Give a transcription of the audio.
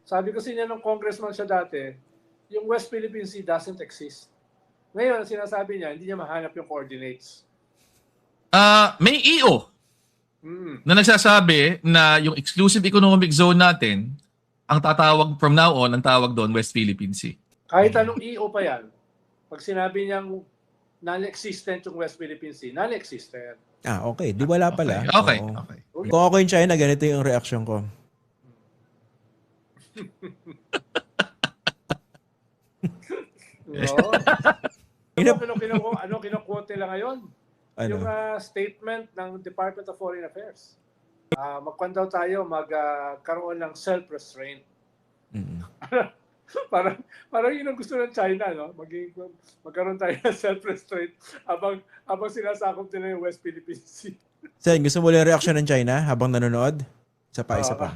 Sabi kasi niya nung congressman siya dati, yung West Philippine Sea doesn't exist. Ngayon, sinasabi niya, hindi niya mahanap yung coordinates. May EO na nagsasabi na yung exclusive economic zone natin, ang tatawag from now on, ang tawag doon, West Philippine Sea. Kahit anong EO pa yan, pag sinabi niyang non-existent yung West Philippine Sea, non-existent. Okay. Di wala pala. Okay. Oo. Okay. Kung ako yung China, ganito yung reaction ko. No? Ano kinukote lang ngayon? Ano? Yung statement ng Department of Foreign Affairs. Magkwan daw tayo, magkaroon ng self-restraint. Parang yun ang gusto ng China, no? Magkaroon tayo ng self-restraint habang sinasakop nila yung West Philippine Sea. Sen, gusto mo lang yung reaction ng China habang nanonood? Isa pa.